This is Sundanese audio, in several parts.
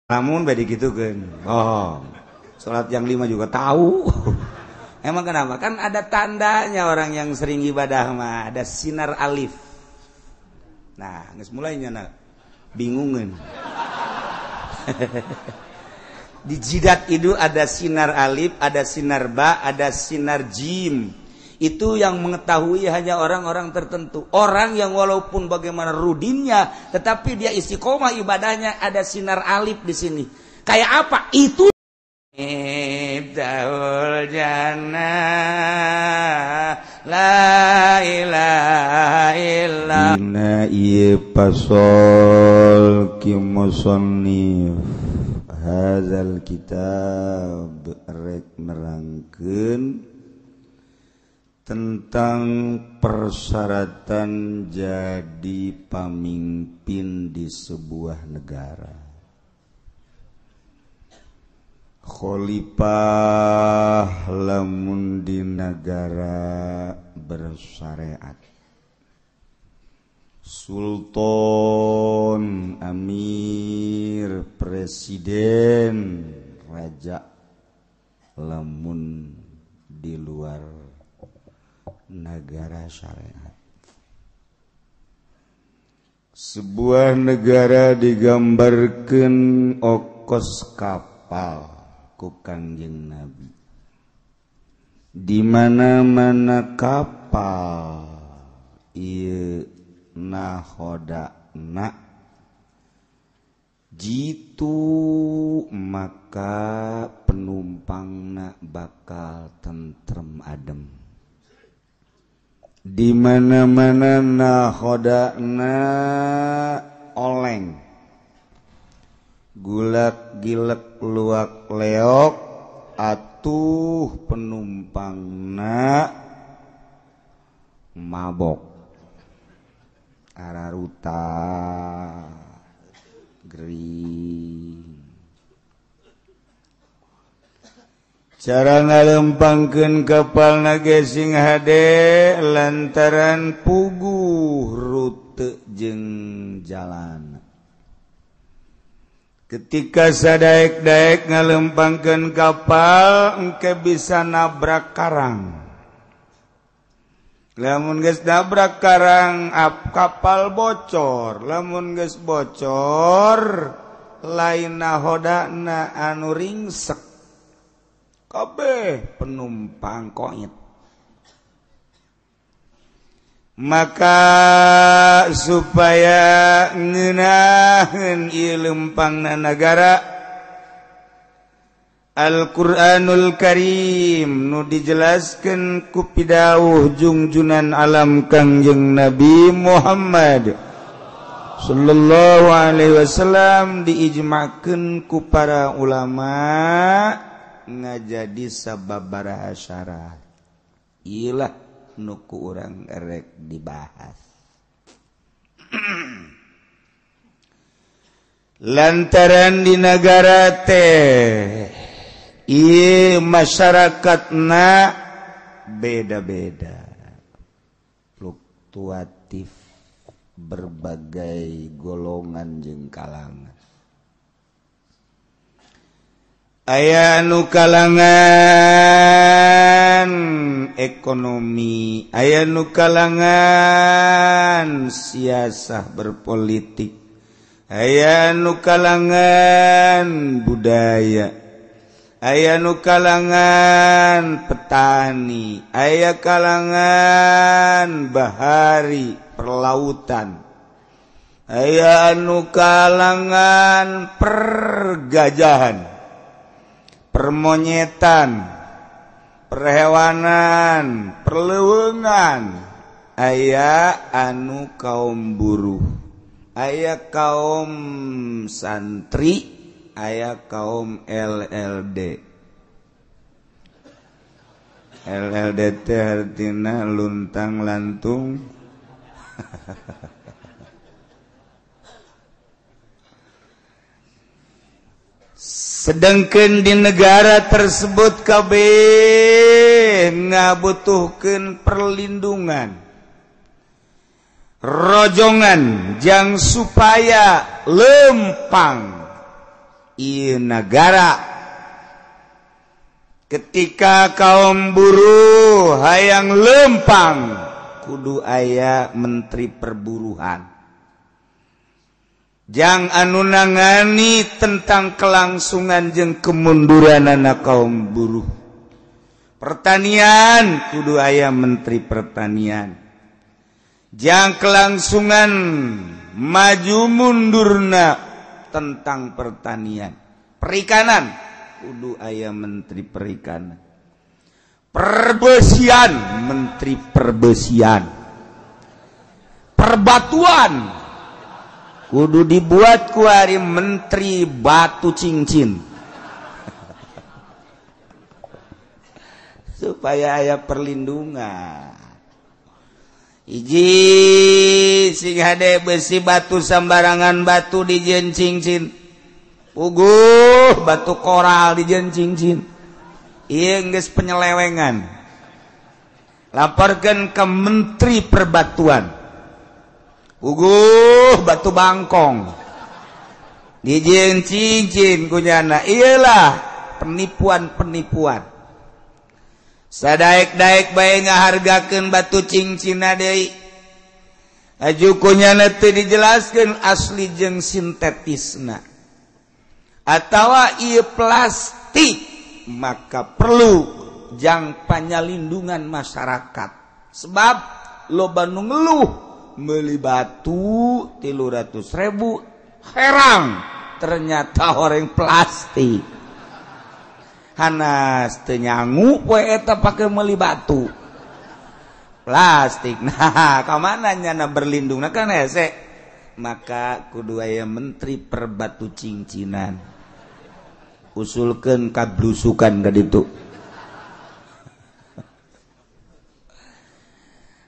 namun beda gitu kan. Oh, sholat yang 5 juga tahu. Emang kenapa? Kan ada tandanya orang yang sering ibadah mah, ada sinar alif. Nah, geus mulainya nah. Bingungan. Di jidat itu ada sinar alif, ada sinar ba, ada sinar jim. Itu yang mengetahui hanya orang-orang tertentu. Orang yang walaupun bagaimana rudinnya, tetapi dia istiqomah ibadahnya, ada sinar alif di sini. Kayak apa? Itu Ibtaul jannah la ilaha illa inna ieu pasol kimusannif hadzal kitab rek nerangkeun tentang persyaratan jadi pamimpin di sebuah negara. Khalifah lamun di negara bersyariat. Sultan, amir, presiden, raja lamun di luar negara syariat. Sebuah negara digambarkan okos kapal ku Kangjeng Nabi. Di mana-mana kapal ieu nahodana jitu maka penumpangna bakal tentrem adem. Di mana-mana nahodana oleng, gulak gilek luak leok, atuh penumpangna mabok, araruta, gering. Cara ngalempangkeun kapal nagesing hade lantaran puguh rute jeung jalan. Ketika sadaek-daek ngalempangkeun kapal engke bisa nabrak karang. Lamun geus nabrak karang kapal bocor, lamun geus bocor lain nahodana anu ringsek. Kabeh penumpang koit. Maka supaya ngeunaheun ieu lempangna negara, Al-Qur'anul Karim nu dijelaskeun ku pidawuh junjunan alam Kangjeng Nabi Muhammad sallallahu alaihi wasallam diijma'keun ku para ulama ngajadi sababaraha syarat. Iyalah nuku urang erek dibahas. Lantaran di negara teh ieu masyarakatna beda-beda, fluktuatif, berbagai golongan jeung kalangan. Aya nu kalangan ekonomi, aya nu kalangan siasah berpolitik, aya nu kalangan budaya, aya nu kalangan petani, aya kalangan bahari perlautan, aya anu kalangan pergajahan, permonyetan, perhewanan, perleuweungan, aya anu kaum buruh, aya kaum santri, aya kaum LLD. LLD teh artina luntang lantung. Sedangkan di negara tersebut kabeh ngabutuhkeun perlindungan, rojongan jang supaya lempang ieu negara. Ketika kaum buruh hayang lempang, kudu aya menteri perburuhan. Jang anu nangani tentang kelangsungan jeung kemunduran anak kaum buruh. Pertanian kudu aya menteri pertanian. Jang kelangsungan maju mundurna tentang pertanian. Perikanan kudu aya menteri perikanan. Perbesian menteri perbesian. Perbatuan kudu dibuat ku ari menteri batu cincin. Supaya aya perlindungan. Iji sing hade besi batu sambarangan batu dijieun cincin. Puguh batu koral dijieun cincin. Ieu geus penyelewengan. Laporkeun ke menteri perbatuan. Puguh batu bangkong dijieun cincin kunyana. Iyalah penipuan-penipuan. Sadaek-daek bae ngahargakeun batu cincin deui. Aju kunyana teu dijelaskeun asli jeung sintetisna. Atawa ieu plastik, maka perlu jang panyalindungan masyarakat. Sebab loba nu ngeluh meuli batu 300.000 herang ternyata horeng plastik. Hanas teu nyangu poe eta pake meuli batu plastik. Nah, ka mana nyana berlindungna kan hese. Maka kudu aya menteri perbatu cincinan. Usulkeun kablusukan ka ditu.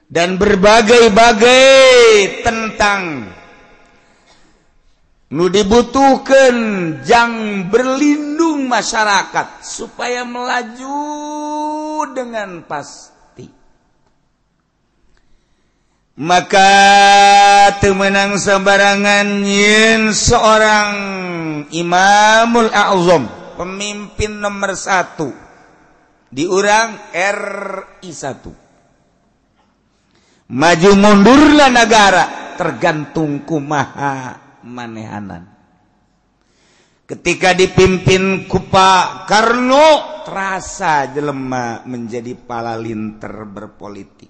Dan berbagai-bagai tentang nu dibutuhkeun jang berlindung masyarakat supaya melaju dengan pasti. Maka teu meunang sembarangan yen seorang Imamul A'zam, pemimpin nomor 1 diurang RI 1. Maju mundurna negara tergantung kumaha manehanan. Ketika dipimpin ku Pak Karno, terasa jelema menjadi palalinter berpolitik.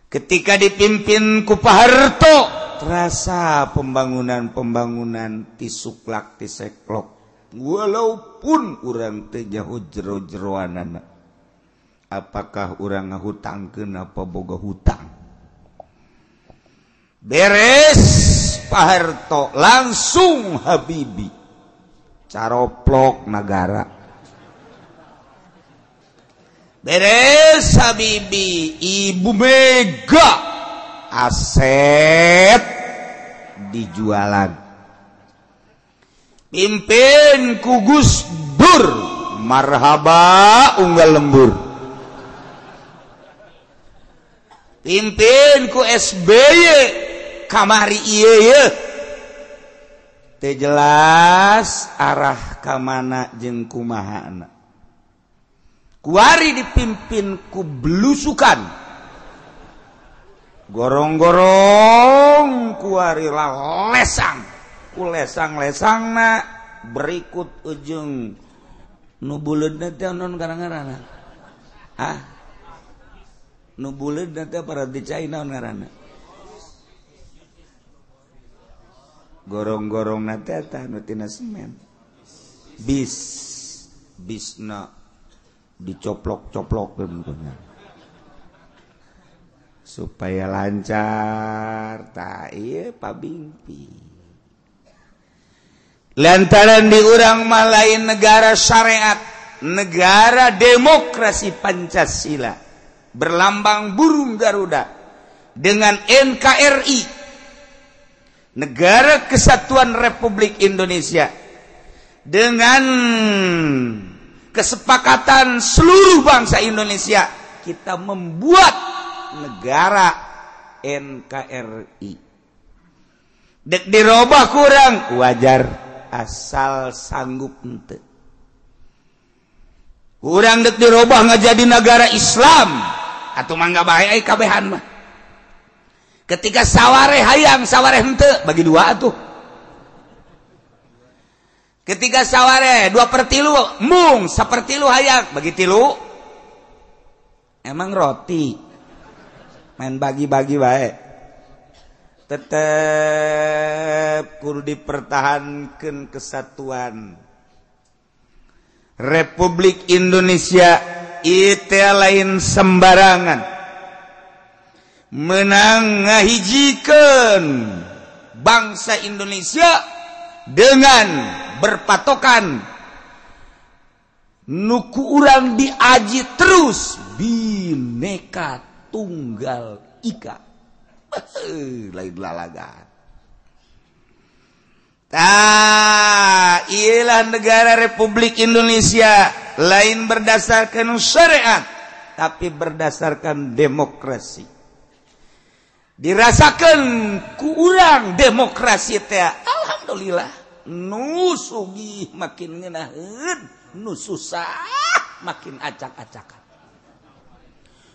Ketika dipimpin ku Pak Harto, terasa pembangunan-pembangunan tisuklak tiseklok. Walaupun urang teu jauh jero-jeroanana. Apakah urang ngahutangkeun apa boga hutang? Beres Pak Harto langsung Habibie caroplok negara. Beres Habibie Ibu Mega aset dijualan. Pimpin ku Gus Dur marhaba unggal lembur. Pimpin ku SBY kamari ieu teu jelas arah ka mana jeung kumahana. Kuari dipimpin ku belusukan. Gorong-gorong kuari lesang. Ku lesang-lesangna berikut ujung nu buleudna teh naon ngaranna? Nu buleudna teh para dicai naon ngaranna? Gorong-gorong nate eta nu tina semen. Bisna dicoplok-coplokkeun supaya lancar. Tah ieu pabingpi. Lantaran diurang mah lain negara syariat, negara demokrasi Pancasila, berlambang burung Garuda dengan NKRI, Negara Kesatuan Republik Indonesia, dengan kesepakatan seluruh bangsa Indonesia, kita membuat negara NKRI. Dek dirobah kurang wajar, asal sanggup henteu. Urang dek dirobah nggak jadi negara Islam atuh mangga bae kabehan mah. Ketika saware hayang saware henteu bagi dua atuh. Ketika saware 2/3 mung 1/3 hayang bagi 3. Emang roti main bagi-bagi bae. Tetep kudu dipertahankeun kesatuan Republik Indonesia. Itu lain sembarangan menang ngahijikeun bangsa Indonesia dengan berpatokan nuku urang diaji terus Bhinneka Tunggal Ika. Lain lalagaan. Ialah negara Republik Indonesia lain berdasarkan syariat tapi berdasarkan demokrasi. Dirasakan ku urang demokrasi teh alhamdulillah nu sugih makin ngeunaheun, nu susah makin acak-acakan.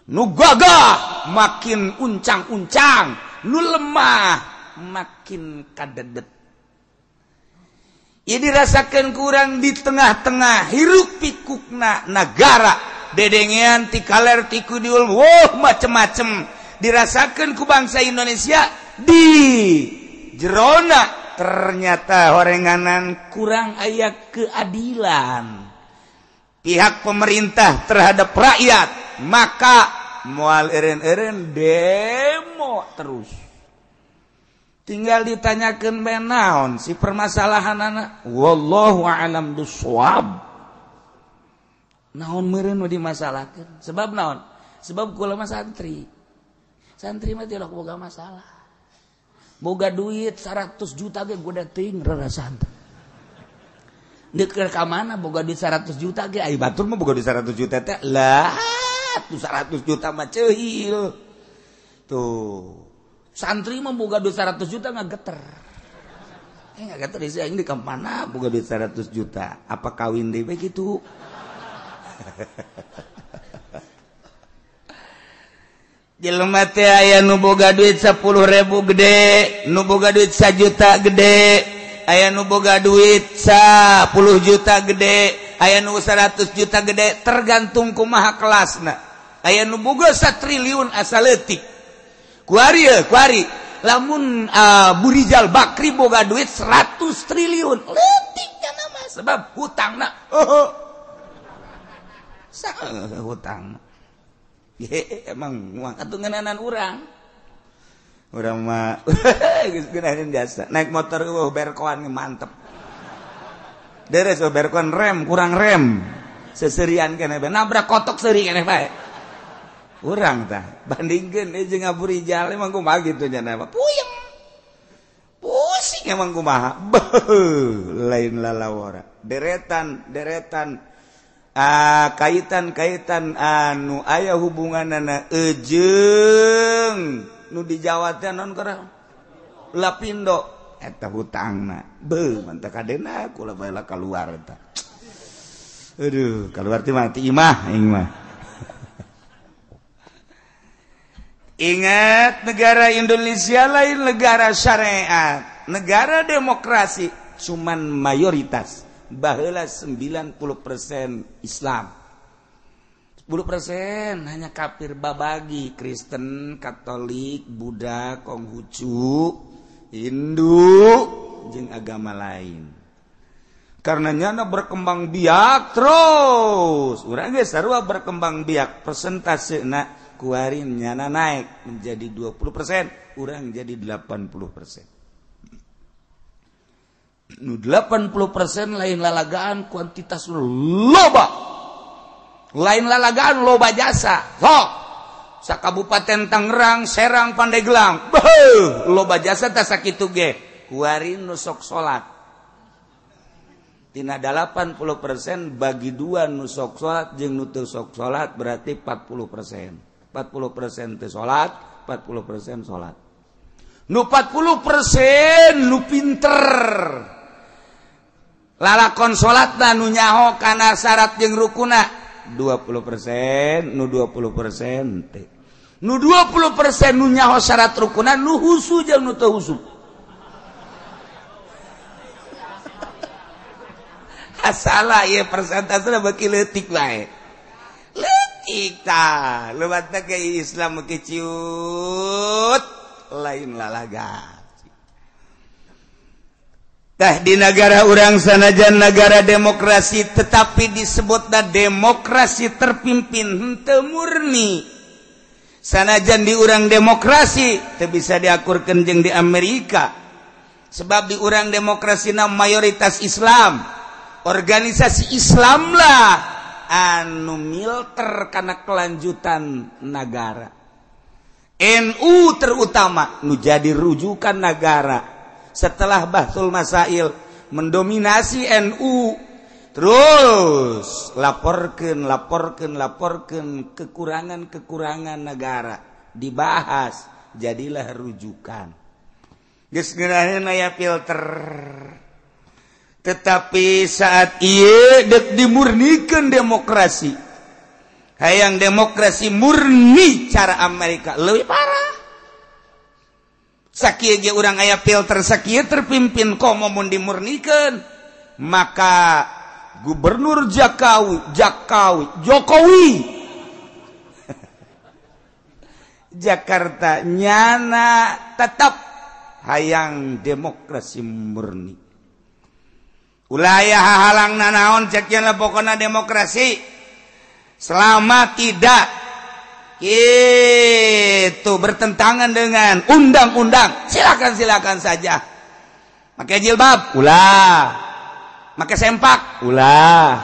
Nu gagah makin uncang-uncang, nu lemah makin kadedet. Ieu dirasakeun kurang di tengah-tengah hiruk pikukna negara dedengean ti kaler ti kudiul macem-macem dirasakeun ku bangsa Indonesia di jerona ternyata horenganan kurang aya keadilan pihak pemerintah terhadap rakyat, maka moal eureun-eureun demo terus. Tinggal ditanyakeun bae naon si permasalahanana, wallahu a'lam bissawab. Naon meureun nu dimasalahkeun? Sebab naon? Sebab kula mah santri. Santri mah tidak boga masalah. Boga duit 100 juta ge goda teuing rarasan. Deukeur ka mana boga duit 100 juta ge ai batur mah boga duit 100 juta teh lah tuh 100 juta mah ceuhil. Tuh. Santri mah boga duit 100 juta ngageter. Ngageter sih aing di ka mana boga duit 100 juta. Apa kawin deui kitu? Jelema teh aya nu boga duit 10.000 gede, nu boga duit 1 juta gede, aya nu boga duit 10 juta gede, aya nu 100 juta gede, tergantung kumaha kelasna. Aya nu boga 1 triliun asa leutik. Kuari lamun Burijal Bakri boga duit 100 triliun. Leutiknya nama sebab hutangna. Hutang. Emang atuh ngeunaan urang. Urang mah geus geunaheun jasa. Naik motor berkoan mantep. Deres berkoan rem kurang rem. Seserian keneh bae. Nabrak kotok seuri keneh bae. Urang tah bandingkeun jeung Abu Rijal emang kumaha kitu nya mah. Puyeng. Pusing emang kumaha. Lain lalawara. Deretan kaitan anu aya hubunganana jeung nu di Jawa teh naon karang Lapindo eta hutangna beuh mantap kadena kula bae keluar eta. Aduh keluar ti mati imah aing mah. Ingat negara Indonesia lain negara syariat, negara demokrasi cuman mayoritas. Baheula 90% Islam. 10% hanya kafir babagi, Kristen, Katolik, Buddha, Konghucu, Hindu, jeung agama lain. Karena nyana berkembang biak terus. Urang ge sarua berkembang biak, persentasena kuarin nyana naik menjadi 20%, urang jadi 80%. Nu 80% lain lalagaan kuantitas loba. Lain lalagaan loba jasa. Sakabupaten Tangerang, Serang, Pandeglang. Loba jasa teh sakitu ge. Kuarin nu sok salat. Tina 80% bagi 2 nu sok salat jeung nu teu sok salat berarti 40%. 40% teu salat, 40% salat. Nu 40% nu pinter. lalakon salatna nu nyaho kana syarat jeung rukuna 20%, nu 20% teh. Nu 20% nu nyaho syarat rukuna nu husu jeung nu teu husu. Asala ieu persentasena beuki leutik wae. Leutik tah, leubatna ke Islam ke ciut lain lalaga. Tah di negara urang sanajan negara demokrasi tetapi disebutna demokrasi terpimpin henteu murni. Sanajan di urang demokrasi teu bisa diakurkeun jeung di Amerika. Sebab di urang demokrasina mayoritas Islam. Organisasi Islam lah anu milter kana kelanjutan negara. NU terutama nu jadi rujukan negara. Setelah Bahsul Masail mendominasi NU, terus laporkan kekurangan negara dibahas, jadilah rujukan. Geus geuraheun aya filter. Tetapi saat ieu dek dimurnikeun demokrasi, hayang demokrasi murni cara Amerika leuwih parah. Sakieu ge urang aya filter sakieu terpimpin komo mun dimurnikeun, maka Gubernur Jokowi Jakarta nyana tetap hayang demokrasi murni. Ulah aya hahalangna naon cek yen pokona demokrasi selama tidak itu bertentangan dengan undang-undang, silakan saja. Pakai jilbab, ulah. Pakai sempak, ulah.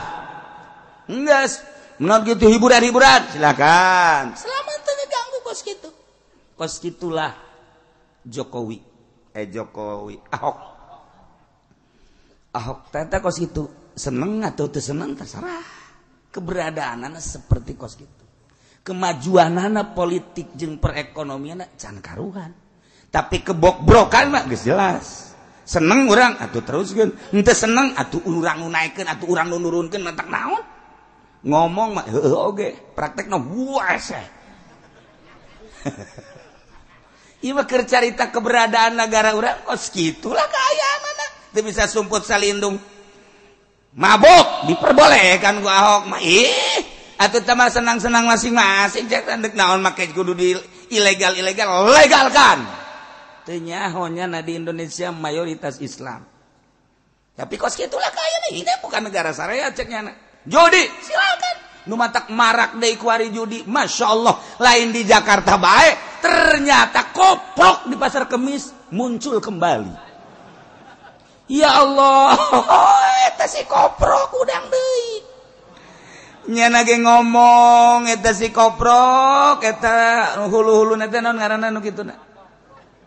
Enggak, menurut gitu hiburan, silakan. Selama itu diganggu kos gitu. Kos gitulah Jokowi. Ahok tata kos gitu. Seneng atau teu seneng terserah. Keberadaanana seperti kos gitu. Kemajuanana politik jeung perekonomianna can karuhan. Tapi kebok-brokan mah geus jelas. Seneng urang atuh teruskeun, henteu seneng atuh urang nu naekeun, atuh urang nu nurunkeun mentak naon. Ngomong mah heueuh oge, praktekna buase. Ieu mah keur carita keberadaan negara urang kos kitulah kaayaanana. Teu bisa sumput salindung. Mabok diperbolehkan ku Ahok mah atuh tamah senang-senang masing-masing cek tandek naon make kudu di ilegal legalkan. Teu nyahonya na di Indonesia mayoritas Islam. Tapi kos kitulah kayana ini bukan negara syariat ceknya. Judi silakan. Nu matak marak deui ku ari judi, masyaallah lain di Jakarta bae ternyata koplok di Pasar Kemis muncul kembali. Ya Allah, eta si koprok udang deui. Nyana ge ngomong eta si koprok eta hulu-huluna teh naon ngaranna nu kituna.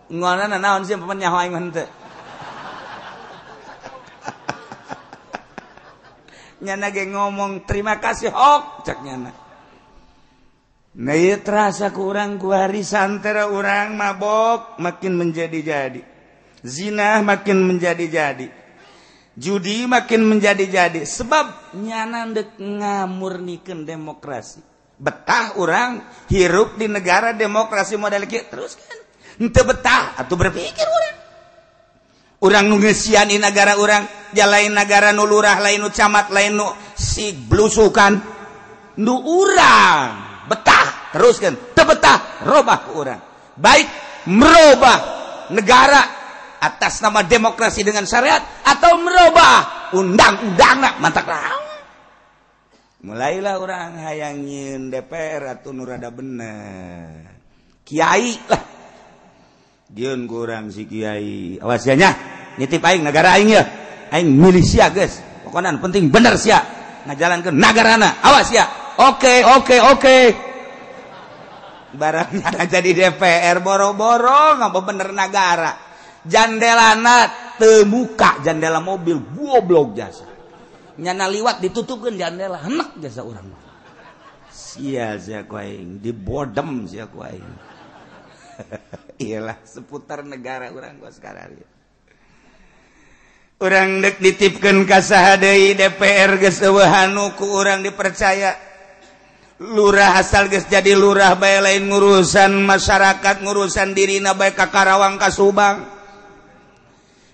Ngaranna naon sih paman nyaho aing mah henteu. Nyana ge ngomong terima kasih Hok cek nyana. Nah ieu terasa ku urang ku hari santara urang mabok makin menjadi-jadi. Zina makin menjadi-jadi. Judi makin menjadi-jadi. Sebab nyana dek ngamurnikeun demokrasi. Betah orang hirup di negara demokrasi model kieu terus kan. Henteu betah atuh berpikir urang. Urang nu ngeusian di negara urang, jalain negara nu lurah lain nu camat lain nu si blusukan. Nu urang betah teruskeun, teu betah robah ku urang. Baik merubah negara atas nama demokrasi dengan syariat atau merubah undang-undang mantak naon. Mulailah orang hayangin DPR atau nurada bener. Kiai lah. Dieun ku urang si kiai. Awas nya, nitip aing negara aing ya. Aing milisia geus. Pokona penting bener sia. Ngajalankeun nagarana. Awas ya. Oke. Barangnya jadi DPR boro-boro ngapa bener negara. Jandelana temuka jandela mobil goblok jasa. Nyana liwat ditutupkeun jandela henek jasa urang. Sia ku aing dibodem sia ku aing. Iyalah seputar negara urang gua sekarang. urang dek ditipkeun ka saha deui DPR geus eueuhan ku urang dipercaya lurah asal geus jadi lurah bae lain ngurusan masyarakat ngurusan dirina bae ka Karawang ka Subang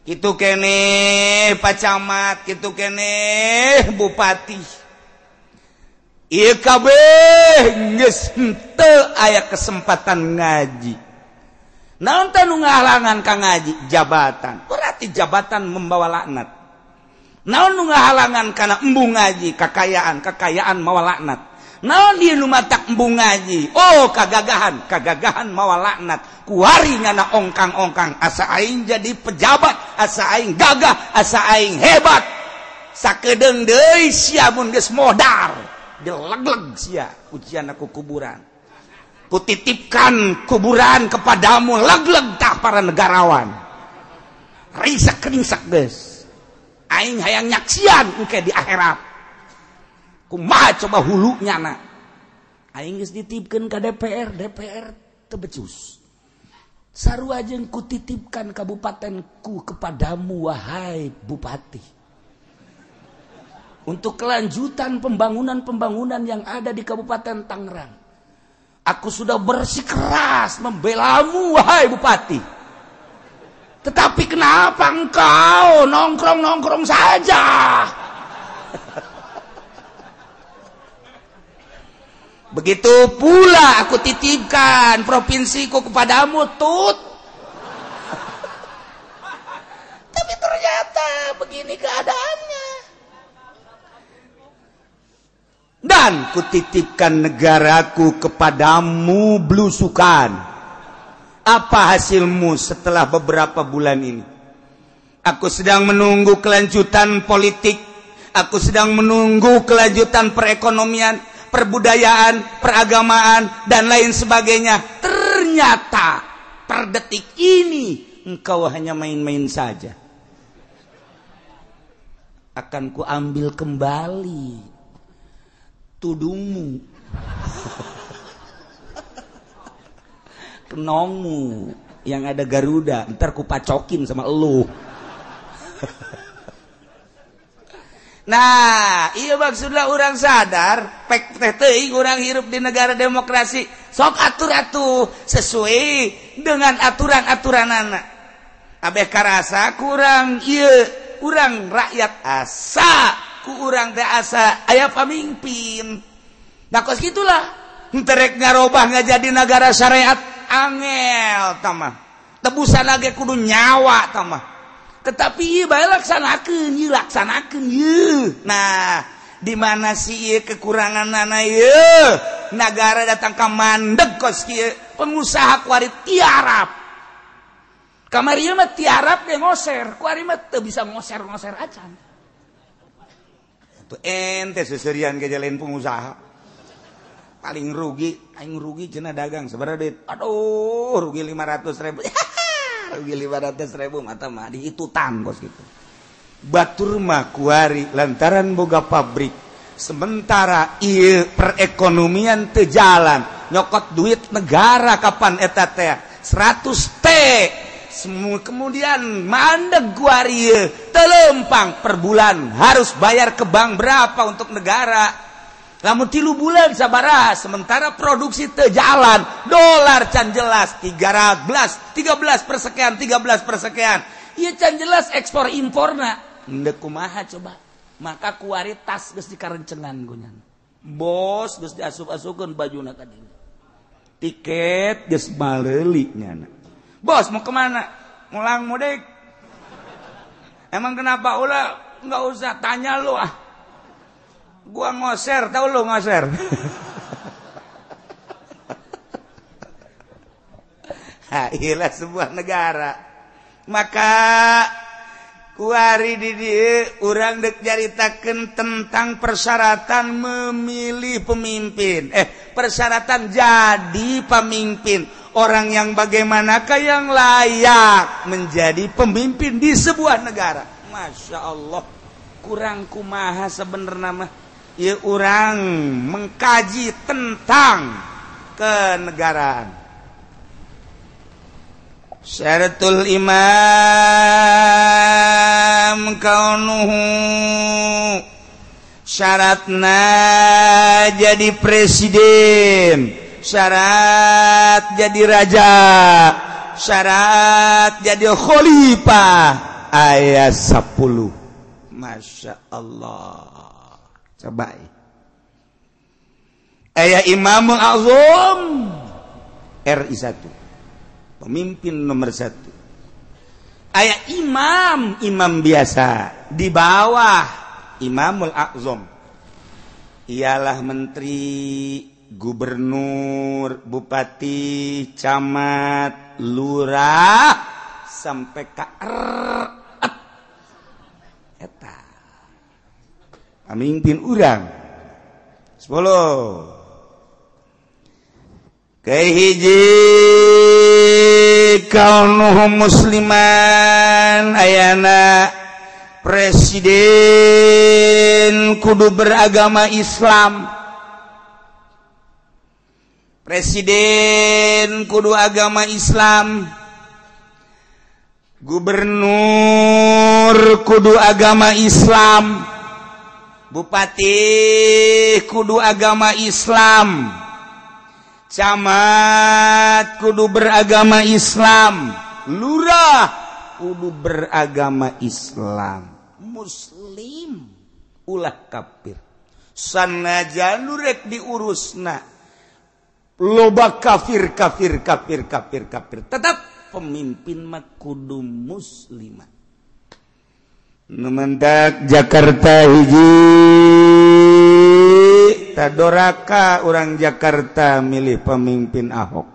kitu keneh pacamat kitu keneh bupati ieu kabeh geus henteu aya kesempatan ngaji. Naon teh nu ngahalangan ka ngaji? Jabatan. Berarti jabatan membawa laknat. Naon nu ngahalangan kana embung ngaji? Kekayaan mawa laknat. Naon ieu nu matak embung ngaji? Oh, kagagahan mawa laknat. Kuari ngana ongkang-ongkang asa aing jadi pejabat, asa aing gagah, asa aing hebat. Sakedeung deui sia mun geus modar, dilegleg sia ujian aku kuburan. Kutitipkan kuburan kepadamu leg-leg tah para negarawan risak-risak geus aing hayang nyaksian engke di akhirat kumaha coba hulunya na aing geus dititipkeun ka DPR teu becus sarua jeung kutitipkan kabupatenku kepadamu wahai bupati untuk kelanjutan pembangunan yang ada di Kabupaten Tangerang. Aku sudah bersikeras membelamu, wahai bupati. Tetapi kenapa engkau nongkrong-nongkrong saja? Begitu pula aku titipkan provinsiku kepadamu, Tut. Tapi ternyata begini keadaannya. Dan kutitipkan negaraku kepadamu blusukan. Apa hasilmu setelah beberapa bulan ini? Aku sedang menunggu kelanjutan politik. Aku sedang menunggu kelanjutan perekonomian, perbudayaan, peragamaan, dan lain sebagainya. Ternyata per detik ini engkau hanya main-main saja. Akan kuambil kembali tudungmu, kenongmu yang ada Garuda, ntar ku pacokin sama elu. Nah, iya maksudnya orang sadar, pek teh orang hirup di negara demokrasi, sok atur atuh sesuai dengan aturan-aturan anak. Abeh karasa kurang iya, kurang rakyat asa. Ku urang teh asa aya pamimpin. Nah kos gitulah. Terek ngarobah nggak jadi negara syariat angel tamah. Tebusan lagi kudu nyawa tamah. Tetapi ieu bae laksanakeun ieu. Nah, di mana sih ieu kekuranganna ieu? Negara datang ka mandeg kos kieu pengusaha kuari tiarap. Kamari mah tiarap ge ngoser, kuari mah teu bisa ngoser-ngoser acan. Tuh ente seserian ke jalan pengusaha paling rugi aing rugi cenah dagang sabaraha duit aduh rugi 500.000 rugi 500.000 mata mah dihitutan bos gitu batur mah kuari lantaran boga pabrik sementara ieu perekonomian teu jalan nyokot duit negara kapan eta teh 100 T kemudian mandeg kuari telempang per bulan harus bayar ke bank berapa untuk negara lamun 3 bulan sabaraha sementara produksi teu jalan dolar can jelas 13 persekian ieu can jelas ekspor imporna ndek kumaha coba maka kuari tas geus dikarencengan gunyan bos geus diasup-asupkeun bajuna ka dieu tiket geus maleuli nyana. Bos mau kemana? Mulang mudik. Emang kenapa ulah? Nggak usah tanya lu ah. Gua ngoser, tahu lu ngoser. Inilah sebuah negara. Maka kuari di dieu urang dek jaritakeun tentang persyaratan memilih pemimpin. Persyaratan jadi pemimpin. Orang yang bagaimanakah yang layak menjadi pemimpin di sebuah negara. Masya Allah. Kurang kumaha sebenarnya mah. Ya orang mengkaji tentang kenegaraan. syaratul imam kaunuhu syaratna jadi presiden, syarat jadi raja, syarat jadi khalifah ayat 10. Masya Allah. Coba ayat Imamul Azam RI 1 pemimpin nomor 1. Ayat imam biasa di bawah Imamul A'zam ialah menteri, gubernur, bupati, camat, lurah sampai ka eta pamimpin urang 10. Kahiji kaunuhum musliman ayana presiden kudu beragama Islam. Presiden kudu agama Islam. Gubernur kudu agama Islam. Bupati kudu agama Islam. Camat kudu beragama Islam. Lurah kudu beragama Islam. Muslim ulah kafir sanajan rek diurusna loba kafir tetap pemimpin mah kudu muslimah. Numendak Jakarta hiji tadoraka orang Jakarta milih pemimpin Ahok.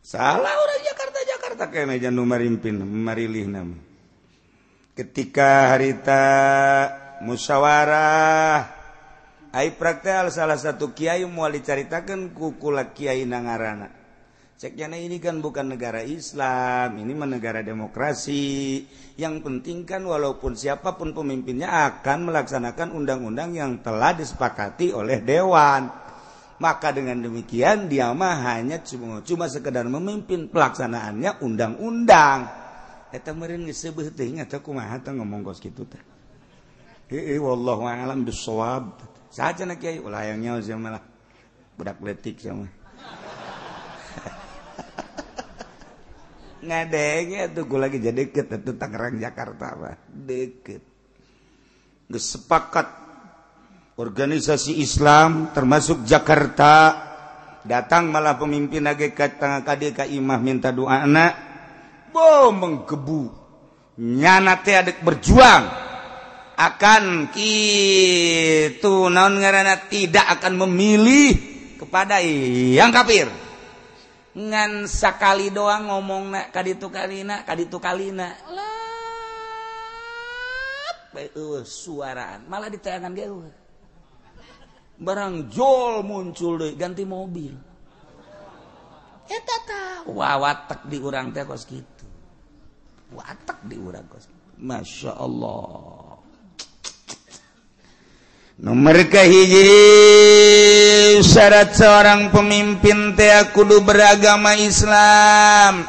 Salah orang Jakarta kena jangan marimpin marilih nama. Ketika harita musyawarah ai praktek salah satu kiai moal dicaritakeun ku kula kiai nangarana. Ceknya ini kan bukan negara Islam, ini mah negara demokrasi. Yang penting kan walaupun siapapun pemimpinnya akan melaksanakan undang-undang yang telah disepakati oleh dewan. Maka dengan demikian dia mah hanya cuma sekedar memimpin pelaksanaannya undang-undang. Eta meureun geus seubeuh teuing eta kumaha teh ngomong kos kitu teh. Wallahu a'lam bissawab. Saajana kiai ulah hayang nyaho sia mah budak letik sia mah. Ngadenge atuh ku lagi jadi deket atuh Tangerang Jakarta mah deket. Geus sepakat organisasi Islam termasuk Jakarta datang malah pemimpin age ka dieu ka imah minta doana. Menggebu nyana teh adek berjuang akan kitu naon ngaranna tidak akan memilih kepada yang kafir ngan sakali doang ngomongna kaditu kalina suaraan malah di tayangan geuh barang jol muncul deui ganti mobil eta tah wawatek di urang teh kos kitu watak di urang kos. Masya Allah. Nomor kahiji syarat seorang pemimpin teh kudu beragama Islam.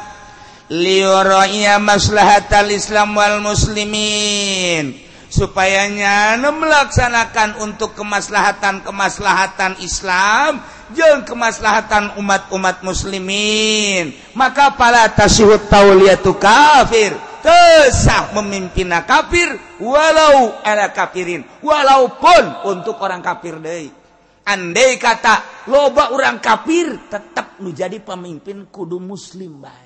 Liuraiya maslahatal Islam wal muslimin. Supaya nyana melaksanakan untuk kemaslahatan Islam jeung kemaslahatan umat-umat muslimin. Maka pala tasyihut tauliyatu kafir tesah memimpinna kafir walau ala kafirin walaupun untuk orang kafir deui. Andai kata loba orang kafir tetap nu jadi pemimpin kudu muslim bae.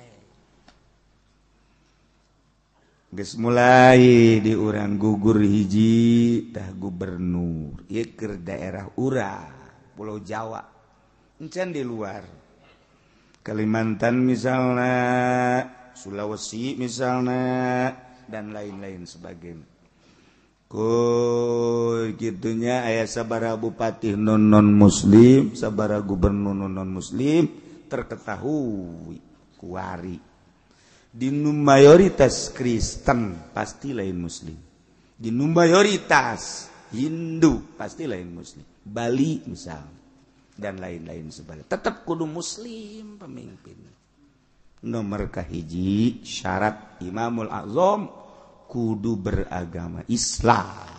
Geus mulai di urang gugur hiji tah gubernur ieu keur daerah urang Pulau Jawa encan di luar Kalimantan misalnya Sulawesi misalnya dan lain-lain sebagainya gitunya aya sabaraha bupati non muslim sabaraha gubernur non muslim terketahui kuari di mayoritas Kristen pasti lain muslim di mayoritas Hindu pasti lain muslim Bali misal dan lain-lain sebagainya tetap kudu muslim pemimpin nomor kahiji syarat Imamul Azam kudu beragama Islam.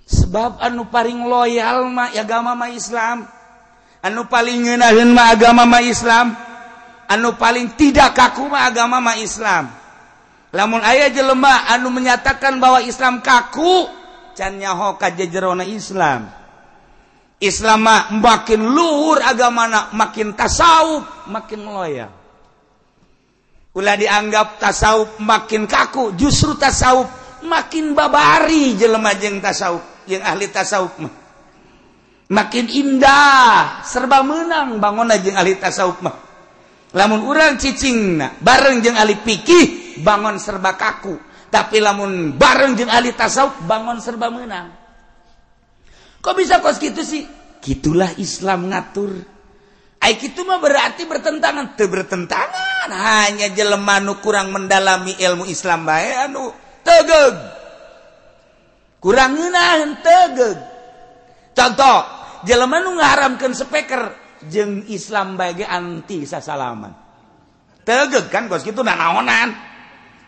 Sebab anu paling loyal mah agama mah Islam, anu paling ngeunaheun mah agama mah Islam, anu paling tidak kaku mah agama mah Islam. Lamun aya jelema anu menyatakan bahwa Islam kaku, can nyaho ka jejerona Islam. Islam mah makin luhur agamana, makin tasawuf, makin loyal. Ulah dianggap tasawuf makin kaku, justru tasawuf makin babari jelema jeung tasawuf, jeung ahli tasawuf mah. Makin indah, serba meunang bangunna jeung ahli tasawuf mah. Lamun urang cicingna bareng jeung ahli fikih bangun serba kaku, tapi lamun bareng jeung ahli tasawuf bangun serba meunang. Kok bisa kos gitu sih? Gitulah Islam ngatur. Ai kitu mah berarti bertentangan, teu bertentangan, hanya jelema nu kurang mendalami ilmu Islam bae anu tegeug. Kurang ngeunaheun tegeug. Contoh, jelema nu ngaharamkeun speaker jeung Islam bae ge anti sasalaman. Tegeug kan kos kitu naonan.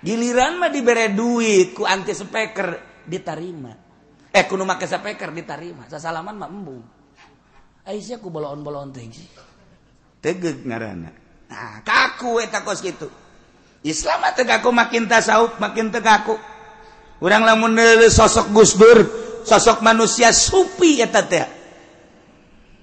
Giliran mah dibere duit ku anti speaker ditarima. Kudu make speaker ditarima, sasalaman mah embung. Aisyah ku boloon-boloon teh sih. Tegeug ngaranna. Nah, kaku eta kos kitu. Islam mah teu kaku, makin tasawuf makin teu kaku. Urang lamun neuleuh sosok Gus Dur, sosok manusia supi eta teh.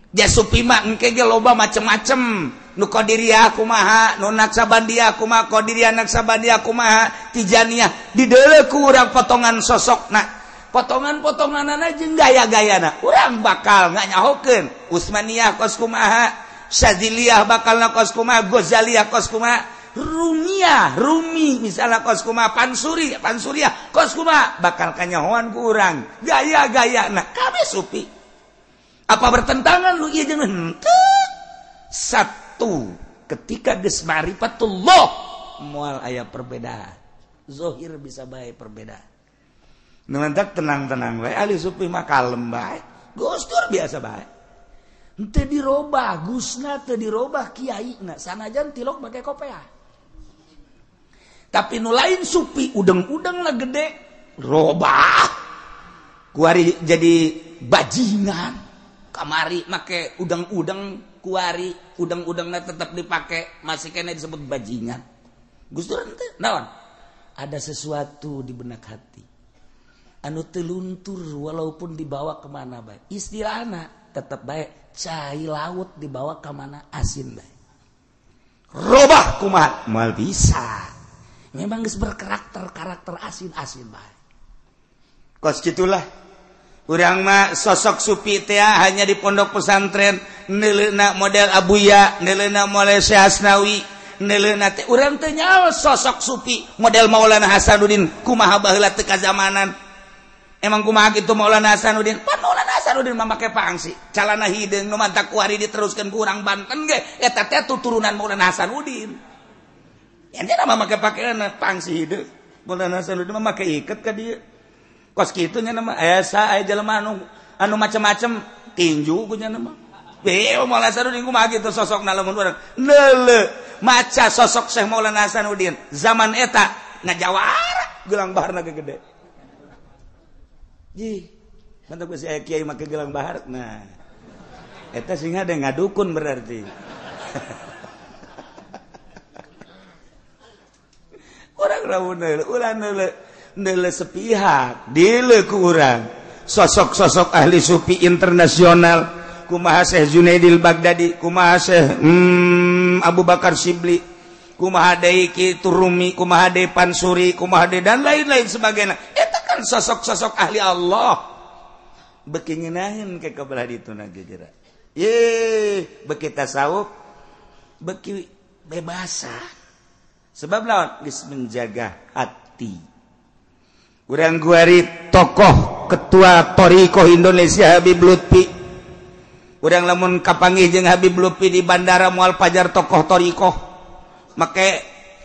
Ja supi mah engke ge loba macem-macem. Nu qadiriyah kumaha, nu naksabandiyah kumaha, qadiriyah naksabandiyah kumaha, tijaniyah. Dideuleuh ku urang potongan sosokna. Potongan-potonganana jeung gaya-gayana. Urang bakal nganyahokeun. Utsmaniyah kos kumaha, Syadziliyah bakalna kos kumaha, Ghazaliyah kos kumaha, Rumi misalnya kos kumaha, Pansuriyah kos kumaha, bakal kanyahoan ku urang. Gaya-gayana kabeh supi. Apa bertentangan lu ieu jeung henteu? Satu, ketika geus ma'rifatullah moal aya perbedaan. Zahir bisa bae perbedaan. Nulantak tenang-tenang bae, ahli sufi mah kalem bae. Gus Dur biasa bae. Teu dirobah, Gusna teu dirobah kiaina, sanajan tilok make kopea. Tapi nu lain sufi udeng-udeng gede, robah. Kuari jadi bajingan. Kamari make udeng-udeng, kuari udeng-udengna tetap dipake, masih kena disebut bajingan. Gus Dur teh naon? Ada sesuatu di benak hati. Anu teluntur walaupun dibawa kemana baik, istilahna tetap baik, cai laut dibawa kemana asin baik. Robah kumaha mal bisa, memang geus berkarakter asin baik. Kos gitulah urang mah sosok supi teh hanya di pondok pesantren, neuleuhna model Abuya, neuleuhna model Syekh Asnawi, neuleuhna teh urang teh nyaho sosok supi model Maulana Hasanuddin kumaha baheula teu kazamanan. Emang kumaha kitu Maulana Hasanuddin? Pan Maulana Hasanuddin mah make pangsi. Calana hideung nu mantak kuari diteruskeun ku urang Banten ge, eta teh turunan Maulana Hasanuddin. Ente mah make pakeun pangsi hideung. Maulana Hasanuddin mah make iket ka dieu. Kos kitu nya mah aya jelema anu macem-macem tinju ku nya mah. Beo Maulana Hasanuddin kumaha kitu sosokna lamun urang. Neuleuh maca sosok Syekh Maulana Hasanuddin. Zaman eta ngajawara gelang baharna gede. Ji, mantap si kiai make gelang bahar. Nah, eta sing ada ngadukun berarti. Orang lamun neuleuh sepihak, dileuk ku urang. Sosok-sosok ahli sufi internasional, kumaha Syekh Junaidil Baghdadi, kumaha Syekh Abu Bakar Shibli, kumaha deui kitu Rumi, kumaha deui Pansuri, kumaha deui dan lain-lain sebagainya. Sosok-sosok ahli Allah beki ngeunaheun ke kabelah dituna gegeura. Beki tasawuf, beki bebasa. Sebab lawan geus menjaga hati. Urang guari tokoh ketua Thariqah Indonesia Habib Lutfi. Urang lamun kapanggih jeung Habib Lutfi di bandara moal pajar tokoh Thariqah, make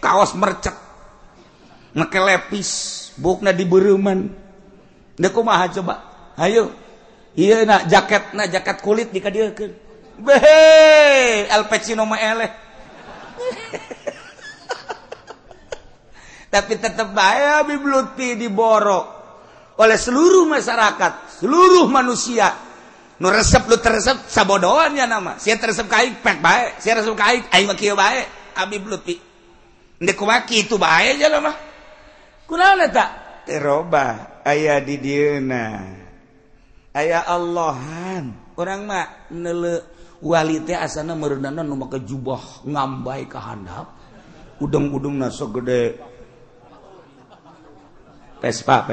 kaos mercek, make lepis. Bukna dibeureumman. Da kumaha coba? Hayo. Ieu na jaket kulit dikadiekeun. Behe, Al Pacino mah eleh. Tapi tetap bae Habib Lutfi diborok oleh seluruh masyarakat, seluruh manusia. Nu resep lu teresep sabodoannya nama. Sia teresep kaik pek bae, sia resep kaik aing mah kieu bae Habib Lutfi. Ndek kumaha kitu bae aja lah mah. Kunaon eta? Terobah aya di dieuna. Aya Allahan. Urang mah neuleuh wali teh asana meureunana nu make jubah ngambai ka handap. Udeng-udengna segede Vespa.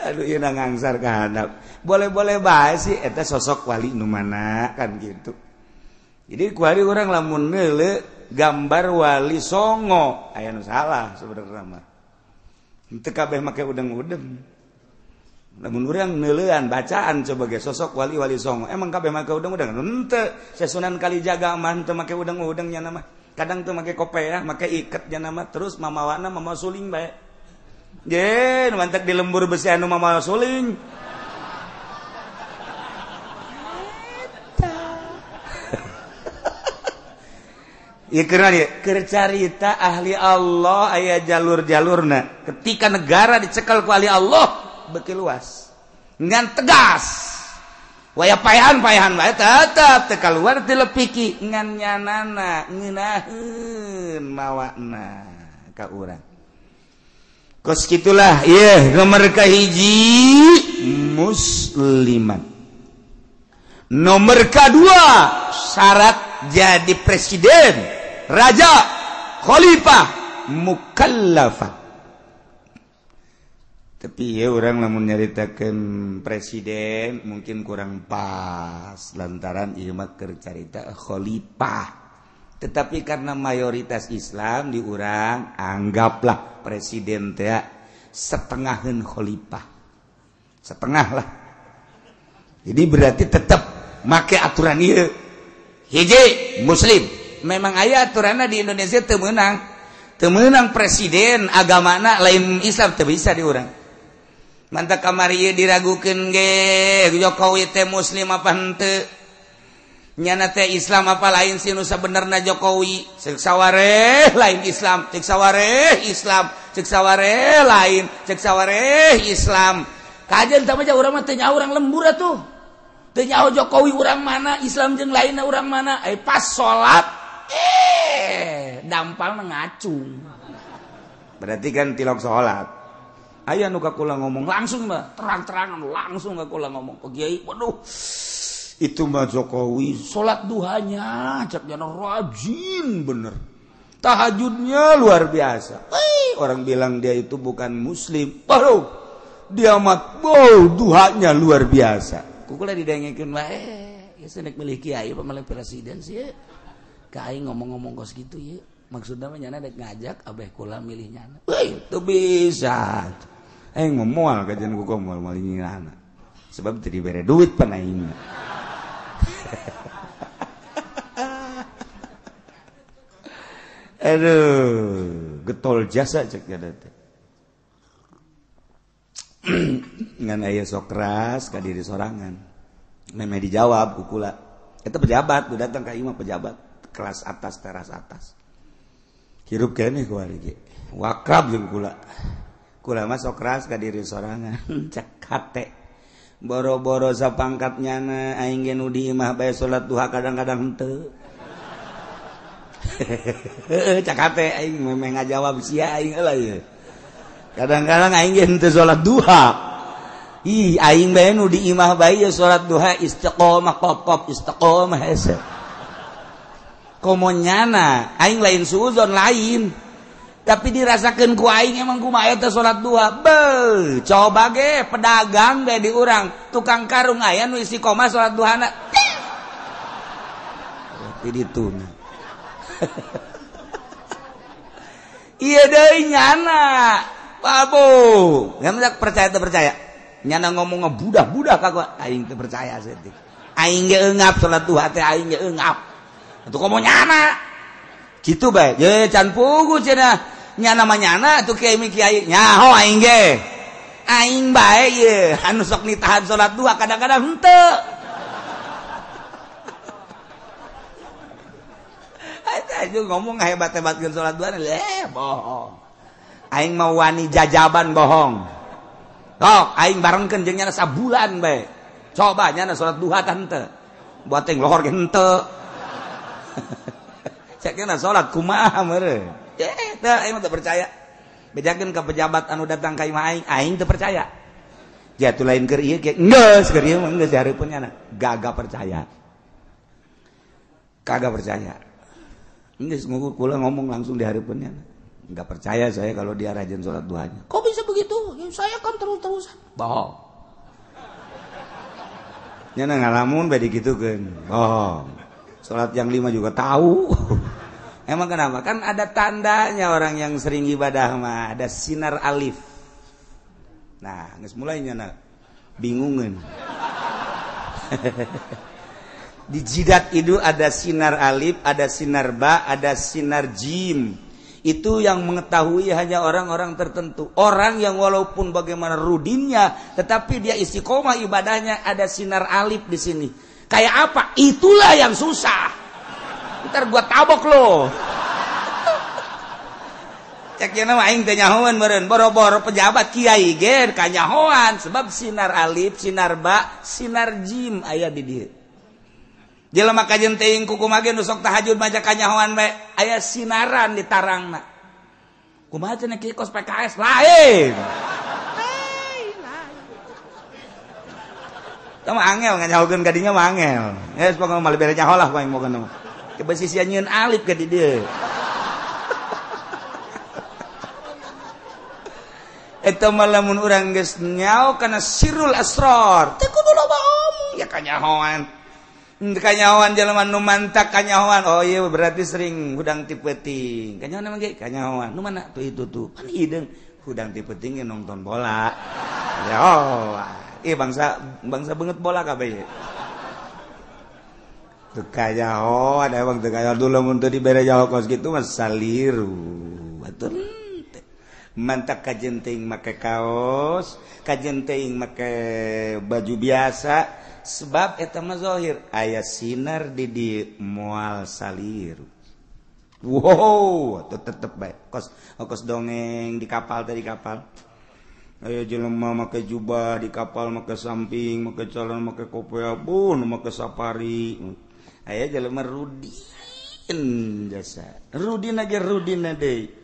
Aduh ieu ngangsar ka handap. Boleh-boleh bae sih eta sosok wali nu mana kan gitu. Jadi kuari urang lamun neuleuh gambar wali songo aya nu salah sebenarnya mah. Henteu kabeh make udeng-udeng. Lamun urang neuleuhan bacaan coba ge sosok wali-wali songo. Emang kabeh make udeng-udeng? Henteu. Sunan Kalijaga mah henteu make udeng-udeng nya mah. Kadang teu make kopiah, make iket nya mah terus mamawana mama suling bae. Ye, nu mantek di lembur besi anu mama suling. Ya keren ya, kercarita ahli Allah aya jalur-jalurna. Ketika negara dicekal ku ahli Allah, beki luas. Ngan tegas. Waya payahan wae tetep teu kaluar ti lepiki ngan nyanana ngeunaheun mawakna ka urang. Kos kitulah ieu nomor kahiji musliman. Nomor kedua syarat jadi presiden, raja, khalifah, mukallafah. Tapi ya orang lamun nyaritakeun presiden mungkin kurang pas lantaran ieu mah keur carita khalifah. Tetapi karena mayoritas Islam di urang anggaplah presiden teh setengaheun khalifah. Setengah lah. Jadi berarti tetap make aturan ieu. Hiji muslim. Memang aya aturanna di Indonesia teu meunang. Teu meunang presiden agamana lain Islam teu bisa di urang. Mantap kamari diragukeun ge Jokowi teh muslim apa henteu? Nyana teh Islam apa lain sih nu sabenerna Jokowi? Ceuk sawareh lain Islam, ceuk sawareh Islam, ceuk sawareh lain, ceuk sawareh Islam. Kajen teh mah urang mah teu nyaho urang lembur atuh. Teu nyaho Jokowi urang mana, Islam jeung lainna urang mana. Pas salat dampalna ngacung. Berarti kan tilok salat. Aya nu ka kula ngomong langsung mah terang-terangan langsung ka kula ngomong ke Kiai, waduh itu mah Jokowi salat duhanya caknya rajin bener, tahajudnya luar biasa. Orang bilang dia itu bukan muslim, waduh dia mah duhanya luar biasa. Kukula didengekeun wae ya senek milih kiai apa milih presiden sih ka aing ngomong-ngomong kos gitu ya. Maksudna mah nyana dek ngajak abeh kula milih nyana. Teu bisa. Aing moal kajian ku moal malingina. Sebab teu dibere duit pan aing. Aduh, getol jasa cek kada teh. Ngan aya sok keras ka diri sorangan. Meme dijawab ku kula. Eta pejabat, udah datang ka imah pejabat kelas atas teras atas. Hirup keneh ku ari ge. Wakrab jeung kula. Kula mah sok keras ka diri sorangan. Cek hate. Boro-boro sapangkat nyana aing ge nu di imah bae salat duha kadang-kadang henteu. Cak hate aing meme ngajawab sia aing heula ieu. Kadang-kadang aing ge henteu salat duha. Ih aing bae nu di imah bae salat duha istiqomah pop istiqomah hese. Komo nyana aing lain suuzon lain. Tapi dirasakan ku aing emang kumaha eta salat duha. Beuh, coba ge pedagang ge di urang, tukang karung aya nu istiqomah salat duhana. Di ditu. Ieu deui nyana. Babu, ngan percaya teu percaya. Nyana ngomong budak-budak kagak aing teu percaya seutik. Aing ge eungap salat duha teh aing ge eungap. Atuh komo nyana. Kitu bae. Ye can pugu cenah. Nyana mah nyana atuh kiai nyaho aing ge. Aing bae ye anu sok nitahan salat duha kadang-kadang henteu. itu ngomong hebat-hebatkeun salat duha bohong. Aing mau wani jajaban bohong. Tok aing barengkeun jeung nyana sabulan bae. Coba nyana salat duha tante. Buat teh lohor ge henteu. Cekna salat kumaha meureun. Teu aing mah teu percaya. Bejakeun ka pejabat anu datang ka imah aing teu percaya. Jatuh lain keur ieu ge geus keur ieu mah geus dihareupeun nyana. Gagah percaya. Kagak percaya. Geus kula ngomong langsung dihareupeun nyana. Enggak percaya saya kalau dia rajin sholat duhanya. Kok bisa begitu? Ya, saya kan terus-terusan. Bohong. Nyana ngalamun bae digitukeun. Bohong. Sholat yang 5 juga tahu. Emang kenapa? Kan ada tandanya orang yang sering ibadah mah, ada sinar alif. Nah, geus mulai nyana bingungeun. Di jidat itu ada sinar alif, ada sinar ba, ada sinar jim. Itu yang mengetahui hanya orang-orang tertentu. Orang yang walaupun bagaimana rudinnya, tetapi dia istiqomah ibadahnya, ada sinar alif di sini. Kayak apa? Itulah yang susah. Ntar gua tabok lo. Cek yana aing teh nyahoan meureun, boro-boro pejabat kiai ge kanyahoan sebab sinar alif, sinar ba, sinar jim aya di dieu. Jelema kajen teuing kukumaha ge nu sok tahajud maca kanyahoan bae aya sinaran di tarangna. Kumaha cenah kieu kos PKS lain. Tama angel nganyahokeun ka dinya mah angel. Geus pokona mah bere nyaho lah paling moga mah. Ke besi sia nyieun alif ka di dieu. Eta mah lamun urang geus nyaho kana sirrul asrar. Teu kudu loba omong ya kanyahoan. Kanyahoan jelema nu mantak kanyahoan. Oh iya berarti sering hudang ti peuting. Kanyahoan emang ge kanyahoan. Nu mana tuh itu tuh. Kan hideung hudang ti peuting nonton bola. Ya oh. Bangsa beungeut bola kabeh. Teu kanyahoan emang teu kanyahoan dulu mun teu dibere jaho kos kitu mah saliru. Batur. Mantak kajen teuing make kaos, kajen teuing make baju biasa. Sebab eta mah zahir aya sinar di moal salir. Wow, tetep bae. Kos dongeng di kapal tadi kapal. Aya jelema make jubah di kapal, make samping, make celana, make kopea, bun, make safari. Aya jelema rudin jasa. Rudin deui.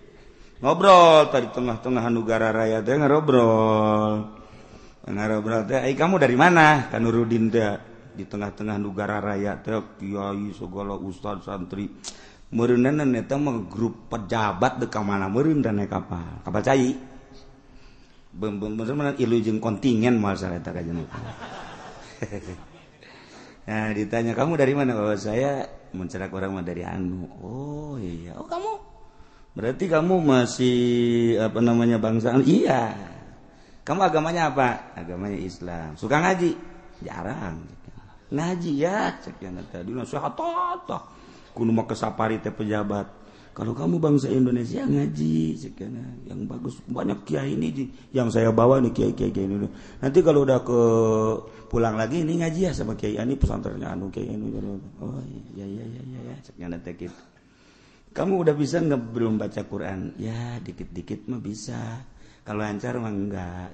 Ngobrol tadi tengah-tengah negara raya teh ngobrol. Ngobrol teh, kamu dari mana? Ka Nurudin teh di tengah-tengah negara raya teh kiai segala ustaz santri. Meureunna eta mah grup pejabat teu ka mana meureun dan naik kapal. Kapal cai. Bener-bener ilu jeung kontingen moal sareta ka jeung. Nah, ditanya kamu dari mana? Oh, saya mencerak orang mah dari anu. Oh, iya. Oh, kamu berarti kamu masih apa namanya bangsa? Iya. Kamu agamanya apa? Agamanya Islam. Suka ngaji? Jarang. Ngaji ya, cekian tadi nasihat tata. Kudu mah ke sapari teh pejabat. Kalau kamu bangsa Indonesia ngaji, cekian yang bagus banyak kiai ini yang saya bawa nih kiai-kiai ini. Nanti kalau udah ke pulang lagi ini ngaji ya sama kiai ini pesantrennya anu kiai ini. Oh iya cekian teh gitu. Kamu udah bisa nggak belum baca Quran? Ya dikit-dikit mah bisa. Kalau lancar mah enggak.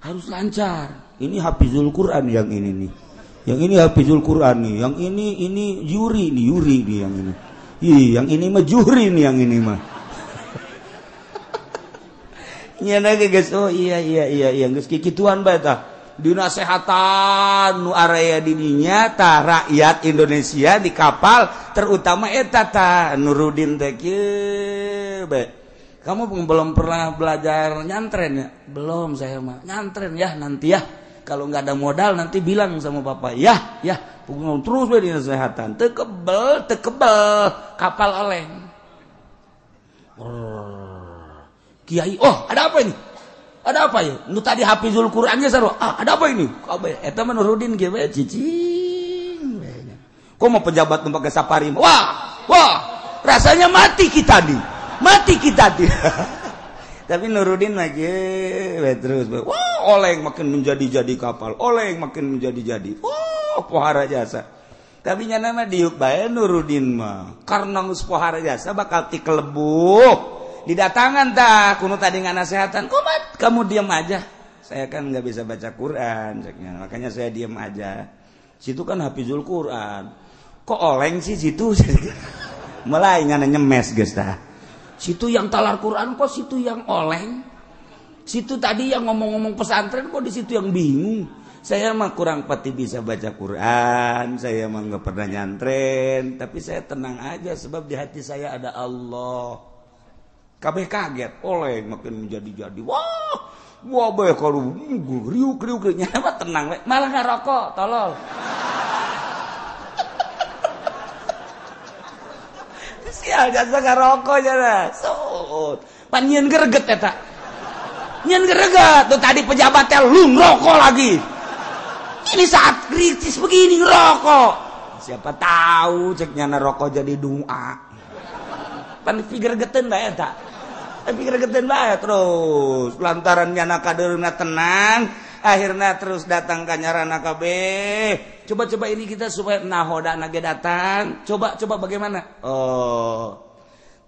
Harus lancar. Ini hafizul Quran yang ini nih. Yang ini hafizul Quran nih. Yang ini Yuri nih yang ini. Yang ini mah Juhri nih yang ini mah. Nya nage guys. Oh iya geus kikituan bae tah. Dinasehatan nu area di dinya tah rakyat Indonesia di kapal terutama eta tah Nurudin teh kieu bae. Kamu belum pernah belajar nyantren ya? Belum saya mah. Nyantren ya nanti ya. Kalau nggak ada modal nanti bilang sama bapak. Ya. Terus be dinasehatan. Tekebel. Kapal oleng. Kiai. Oh ada apa ini? Ada apa ya? Nu tadi hafizul Qurannya saru. Ada apa ini? Eta mah Nurudin ge bae cicing. Kok mau pejabat nu pakai safari? Wah. Rasanya mati kita nih. Tapi Nurudin aja terus. Wah, oleng makin menjadi kapal. Oleng makin menjadi. Wah, pohara jasa. tapi nyana mah diuk bae Nurudin mah karena geus pohara jasa bakal ti kelebuh didatangan tah kuno tadi nganasehatan kumat kamu diam aja saya kan nggak bisa baca Quran makanya saya diam aja situ kan hafizul Quran kok oleng sih situ mulai nyana nyemes geus tah situ yang talar Quran kok situ yang oleng situ tadi yang ngomong-ngomong pesantren kok di situ yang bingung saya mah kurang pati bisa baca Quran saya mah nggak pernah nyantren tapi saya tenang aja sebab di hati saya ada Allah kabeh kaget oleh makin menjadi-jadi wah bae kalau riuk-riuk-riuknya mah tenang we malah ngarokok tolol sial jasa ngarokok jana sut pan nyeun greget eta nyeun greget tuh tadi pejabatnya lu ngerokok lagi ini saat kritis begini ngerokok siapa tahu ceknya ngerokok jadi doa pan pikir geten bae eta pikir geten bae terus lantaran nyana kadeurna tenang akhirnya terus datang ka nyarana kabeh coba ini kita supaya nahoda nage datang coba bagaimana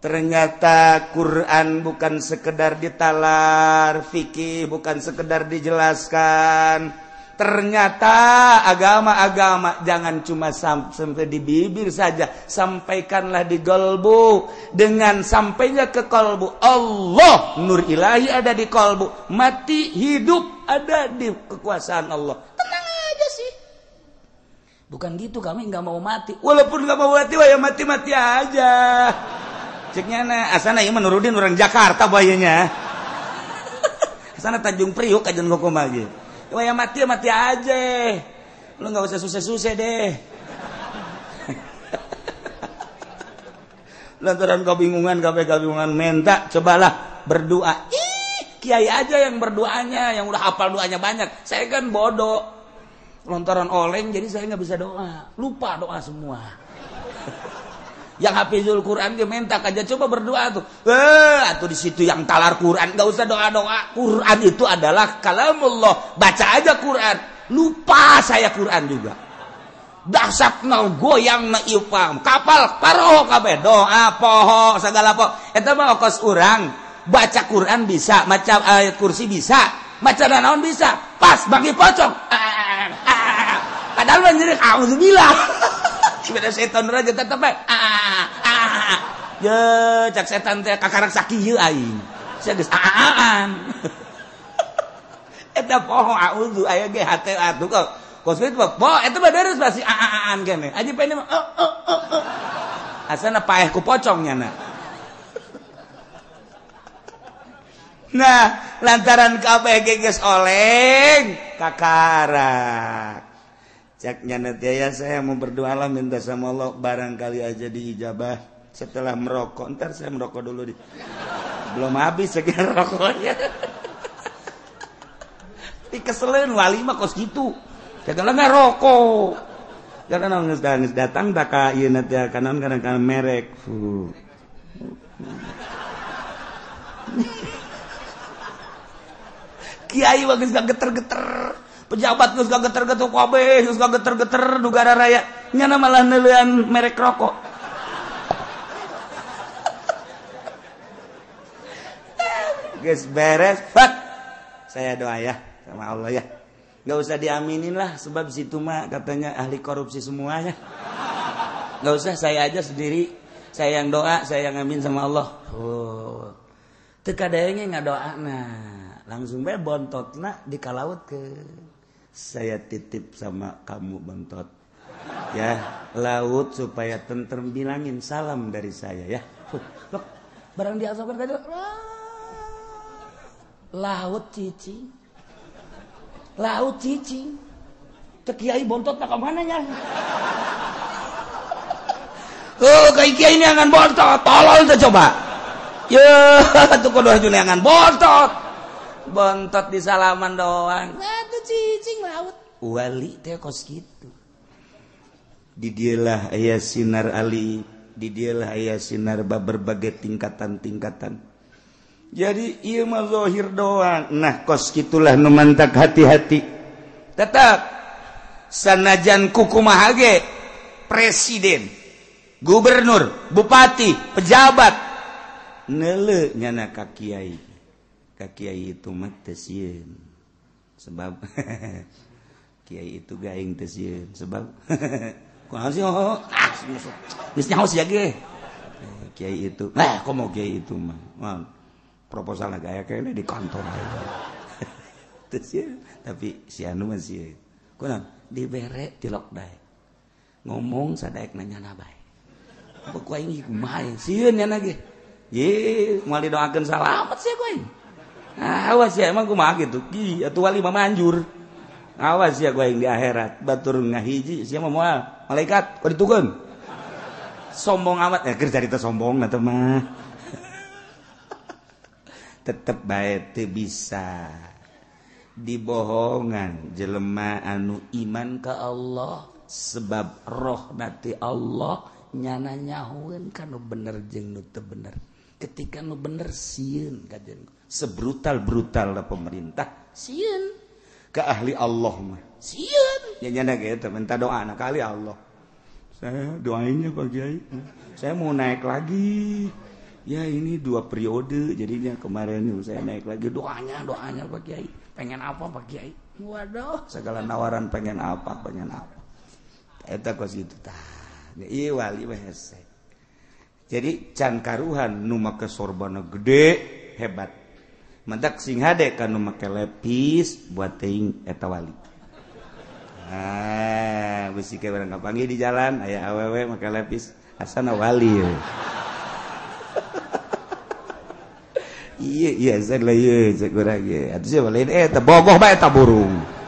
ternyata Quran bukan sekedar ditalar fikih bukan sekedar dijelaskan ternyata agama-agama jangan cuma sampai di bibir saja sampaikanlah di kolbu dengan sampainya ke kolbu Allah nur ilahi ada di kolbu mati hidup ada di kekuasaan Allah tenang aja sih bukan gitu kami nggak mau mati walaupun nggak mau mati ya mati aja ceknya asana ieu menurudin orang Jakarta bayanya asana Tanjung Priok kajian hukum aja wah mati aja lu nggak usah susah deh lantaran kebingungan minta cobalah berdoa kiai aja yang berdoanya yang udah hafal doanya banyak saya kan bodoh lantaran oleng jadi saya nggak bisa doa lupa doa semua yang hafizul Quran dia minta aja coba berdoa tuh atau di situ yang talar Quran nggak usah doa Quran itu adalah kalamullah baca aja Quran lupa saya Quran juga dahsatna goyang na iupam kapal paroho kabeh doa poho segala poho eta mah ongkos urang baca Quran bisa maca ayat kursi bisa maca naon bisa pas bagi pocong padahal menjadi auzubillah sebenarnya setan raja tetep ya cak setan teh kakarak sakieu aing sia geus eta poho auzu aya ge hate atuh kok kosbit po eta mah beres pasti kene aji pene mah asana paeh ku pocong nyana nah lantaran kabeh geus oleng kakarak cak nyana ya saya mau berdoa lah minta sama Allah barangkali aja diijabah setelah merokok ntar saya merokok dulu belum habis sekian rokoknya dikeselin wali mah kos gitu jangan nggak rokok karena nangis datang tak ieu nanti kanan merek kiai bagus gak geter-geter pejabat geus gak geter-geter kabeh geus gak geter-geter negara raya nyana malah neulean merek rokok geus beres fat saya doa ya sama Allah ya nggak usah diaminin lah sebab situ mah katanya ahli korupsi semuanya nggak usah saya aja sendiri saya yang doa saya yang amin sama Allah teu kadenge ngadoana langsung bae bontotna dikalaut ke saya titip sama kamu bontot ya laut supaya tentrem bilangin salam dari saya ya loh barang diasokan tadi laut cicing Kiai bontot nak kemana ya? Kiai ini angan bontot, tolol tuh coba. Ya, tuh kudu hajune angan bontot di salaman doang. Nah, tuh cicing laut. Wali teh kos gitu. Di dialah aya sinar ali, di dialah aya sinar berbagai tingkatan-tingkatan. Jadi ieu mah zahir doang. Nah, kos gitulah nu mantak hati-hati. Tetap sanajan kukumaha ge presiden, gubernur, bupati, pejabat neule nyana ka kiai. Ka kiai itu mah teu sieun. Sebab kiai itu gaing teu sieun. Sebab kunaon sih geus nyaho sia ge. Kiai itu. Nah, komo kiai itu mah. Proposalna gaya kayaknya di kantor. Teu sieun, tapi si anu mah sieun. Kunaon? Dibere tilok dae. Ngomong sadaek nanya bae. Pok aing kumaha sieun nya ge. Ye, moal didoakeun salamet sia ku aing. Awas ya emang kumaha kitu. Ki atuh wali mah manjur. Awas ya ku aing di akhirat batur ngahiji sia mah moal malaikat ku ditukeun. Sombong amat ya keur carita sombong na teh mah. Tetep bae teu bisa dibohongan jelema anu iman ka Allah sebab roh nati Allah nyana nyahueun kana bener jeung nu teu bener. Ketika nu bener sieun kajen. Sebrutal-brutal da pemerintah sieun. Ka ahli Allah mah sieun. Ya nyana ge teh minta doana ka ahli Allah. Saya doainnya Pak Kiai. Saya mau naik lagi. Ya ini 2 periode jadinya kemarin saya naik lagi. Doanya Pak Kiai. Pengen apa Pak Kiai? Waduh, segala nawaran pengen apa. Eta kos gitu tah. Ieu wali we hese. Jadi can karuhan nu make sorbana gede hebat. Mentak sing hade kan nu make lepis buat teuing eta wali. Ah, bisi ke barang kapanggih di jalan aya awewe make lepis asana wali. Iya saya lah iya saya kurang iya. Atuh siapa lain eta bogoh bae eta burung.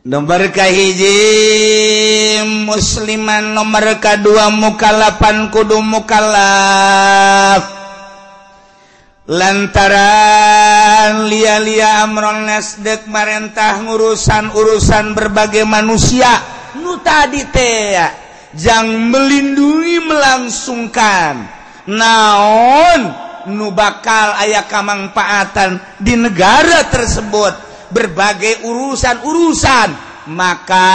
Nomor kahiji musliman, nomor kadua mukallafan kudu mukallaf. Lantaran lia-lia amron nasdek marentah urusan berbagai manusia nu tadi teh jang melindungi melangsungkan naon nu bakal aya kamangpaatan di negara tersebut berbagai urusan maka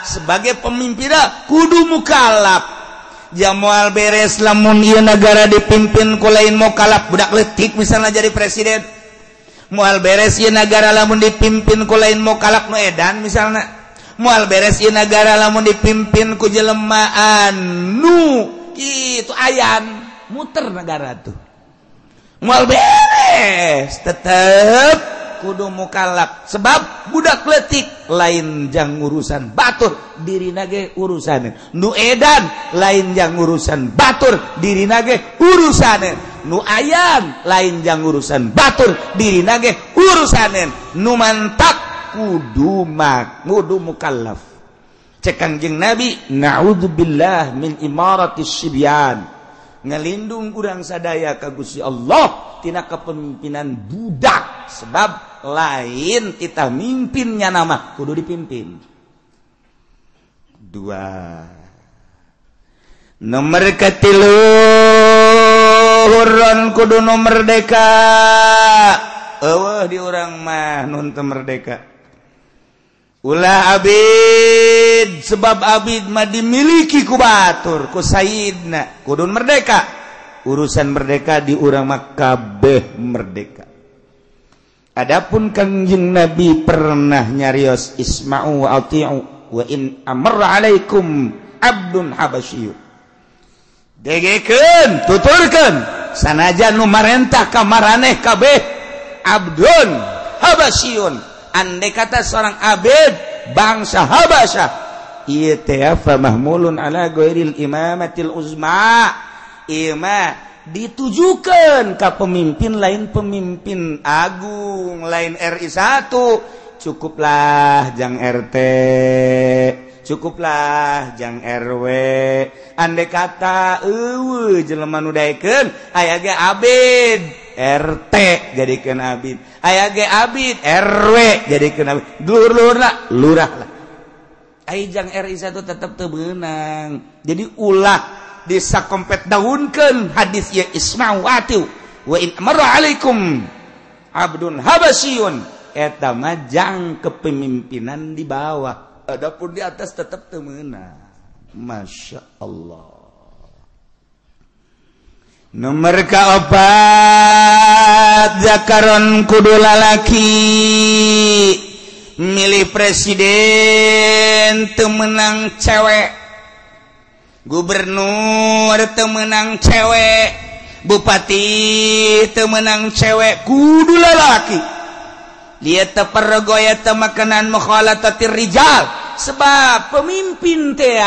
sebagai pemimpin kudu mukallaf. Jamual beres lamun ieu negara dipimpin ku lain mukallaf budak leutik misalnya jadi presiden. Moal beres ieu negara lamun dipimpin ku lain mukallaf nu edan misalnya. Moal beres ieu negara lamun dipimpin ku jelema anu kitu ayan muter negara tuh. Moal beres tetep kudu mukallaf sebab budak leutik lain jang urusan batur dirina ge urusan nu edan lain jang urusan batur dirina ge urusan nu ayan lain jang urusan batur dirina ge urusan nu mantak kudu mukallaf. Cek Kangjeng Nabi naudzubillah min imaratis sibyan, ngelindung urang sadaya ka Gusti Allah tina kepemimpinan budak sebab lain kita mimpinnya nama kudu dipimpin. 2 nomor katilu huron kudu nu merdeka. Eueuh di urang mah nun teu merdeka. Ulah abid sebab abid mah dimiliki ku batur ku sayyidna kudu merdeka. Urusan merdeka di urang mah kabeh merdeka. Adapun Kangjeng Nabi pernah nyarios isma'u wa ati'u wa in amarra alaikum abdun habasyiun. Degekeun, tuturkeun sanajan nu marentah ka maraneh kabeh abdun habasyiun. Andai kata seorang abid bangsa Habasyah ieu teh fa mahmulun ala ghairil imamatil uzma. Ieu mah ditujukan ke pemimpin lain pemimpin agung lain RI 1 cukuplah jang RT cukuplah jang RW. Andai kata jelema nu daekeun aya ge abid RT jadikeun abid aya ge abid RW jadikeun abid lurah lah ai jang RI 1 tetep teu beunang. Jadi ulah disakompet daunkeun hadis ya isma'u atiu wa in amara alaikum abdun habasyun eta mah jang kepemimpinan di bawah adapun di atas tetap teu meunang. Masya Allah. Nomor kaopat zakaron kudu lalaki milih presiden teu meunang cewek, gubernur teu meunang cewek, bupati teu meunang cewek, kudu lalaki. Dia teu pergoya teu makanan mukhalatatir rijal, sebab pemimpin teh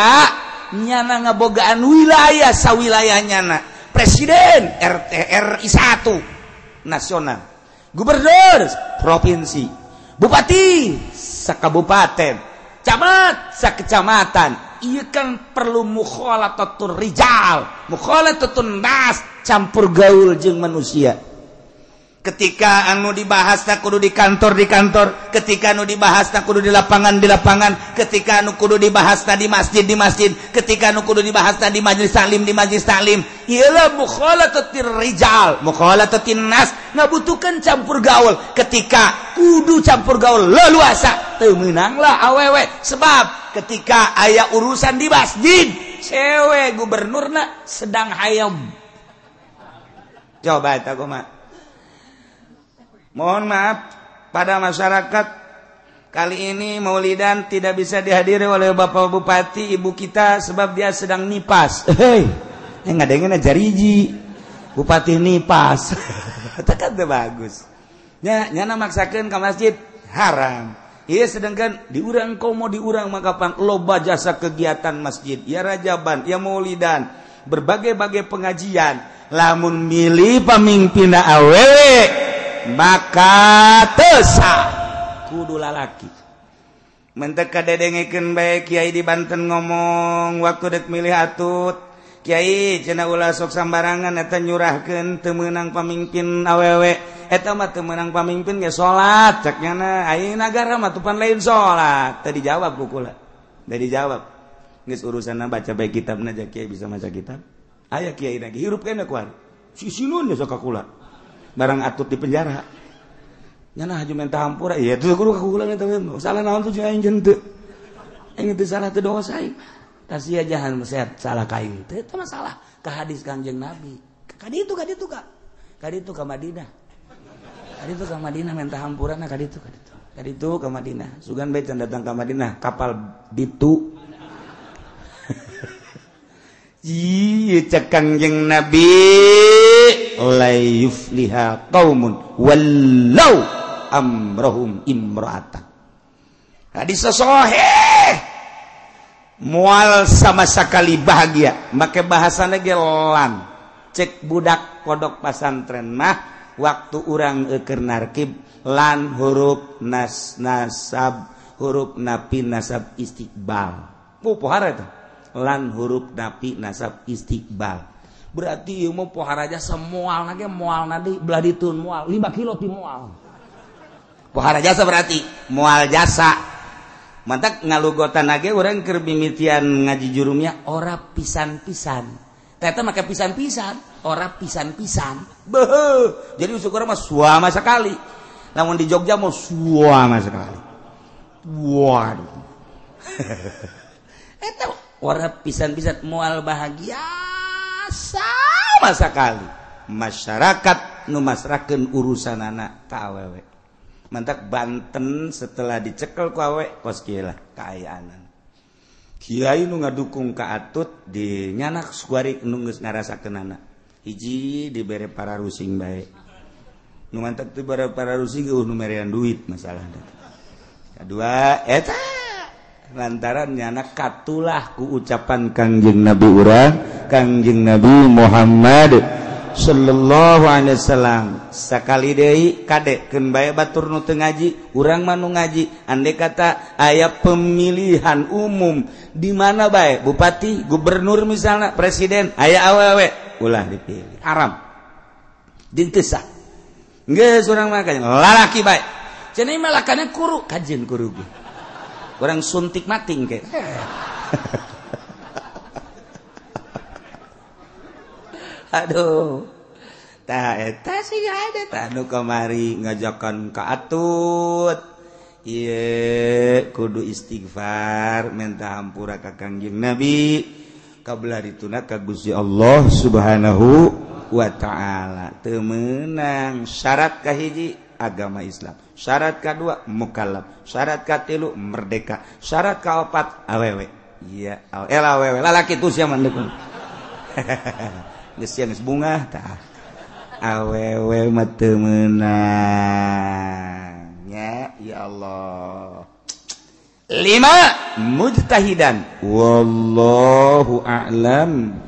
nyana ngabogaan wilayah sawilayah nyana. Presiden RT RI 1 nasional, gubernur provinsi, bupati sakabupaten, camat sakecamatan. Ieu kan perlu mukhalatatur rijal, mukhalatatun nas, campur gaul jeung manusia. Ketika anu dibahas tak kudu di kantor, ketika anu dibahas tak kudu di lapangan, ketika anu kudu dibahas tak di masjid, ketika anu kudu dibahas tak di majelis taklim, ialah mukhalatatir rijal, mukhalatatin nas, ngabutuhkan campur gaul. Ketika kudu campur gaul leluasa, teu meunanglah awewe. Sebab ketika aya urusan di masjid, cewek gubernurna sedang hayam. Coba eta kumaha? Mohon maaf pada masyarakat, kali ini maulidan tidak bisa dihadiri oleh Bapak Bupati Ibu kita sebab dia sedang nipas. Ngadengin aja riji Bupati nipas. Tekan teh bagus. Nyana maksakeun ka masjid haram. Ieu sedangkan di urang komo di urang mangkapan loba jasa kegiatan masjid, ya rajaban, ya maulidan, berbagai-bagai pengajian. Lamun milih pamimpinna awewe maka tesa kudu lalaki. Mentek kadedengekeun bae Kiai di Banten ngomong waktu dek milih atut, Kiai cenah ulah sok sambarangan eta nyurahkeun teu meunang pamimpin awewe. Eta mah teu meunang pamimpin ge salat cak nyana aya nagara mah tupan lain salat. Teu dijawab ku kula. Teu dijawab. Geus urusanna baca bae kitabna aja Kiai bisa maca kitab. Aya Kiai lagi hirup kene kuari. Sisinun ya sok kula. Barang atut di penjara nyana haju minta hampura, iya tuh kudu kakulang eta mah salah naon tuh aing teu aing teu salah teu dosa aing tasih ajahan meset salah ka aing teu eta masalah ka hadis Kanjeng Nabi ka ditu ka Madinah minta hampurana ka ditu ka Madinah sugan bae can datang ka Madinah kapal ditu cek Kanjeng Nabi la yufliha qaumun wallau amrahum imra'atan. Hadis sahih moal sama sekali bahagia make bahasana ge lan. Cek budak pondok pesantren mah waktu urang keur narkib lan huruf nasab huruf napi nasab istiqbal. Pohara eta. Lan huruf napi nasab istiqbal. Berarti ieu mah pohara jasa moal nage moal nadi belah ditun moal 5 kilo ti moal. Pohara jasa berarti moal jasa. Mantak ngalugotan nage urang keur mimitian ngaji jurumnya ora pisan-pisan. Eta make pisan-pisan, ora pisan-pisan. Beuh. Jadi usuk urang mah suama sekali. Lamun di Jogja mah suama sekali. Waduh. Eta ora pisan-pisan moal bahagia sama sekali. Masyarakat nu masrakeun urusanana ka awewe. Mantak Banten setelah dicekel ku awewe kos kieu lah kaayaanan. Kiai nu ngadukung ka atut di nyanak suari nu geus ngarasakeunana. Hiji dibere para rusing bae. Nu mantak teu bara para rusing nu merean duit masalahna. Kadua eta lantaran nyana katulah ku ucapan Kangjeng Nabi urang Kangjeng Nabi Muhammad sallallahu alaihi wasallam sakali deui kadekeun bae batur nu teu ngaji urang mah nu ngaji andai kata aya pemilihan umum di mana bae bupati gubernur misalna presiden aya awewe ulah dipilih haram dinteus sah geus urang mah lalaki bae cenah mah lakana kuru kajeun kuru ge orang suntik mating ke. Aduh. Tah eta sih ada tah nu kamari ngajakan ka atut. Iya kudu istighfar minta hampura ka Kangjeng Nabi kablarituna ka Gusti Allah Subhanahu wa taala. Teu meunang syarat kahiji agama Islam, syarat kadua mukallaf, syarat katilu merdeka, syarat kaopat awewe. Iya awewe lalaki tuh sia mandekun geus geus bunga tah awewe mah teu meunang. Ya Allah 5 mujtahidan wallahu a'lam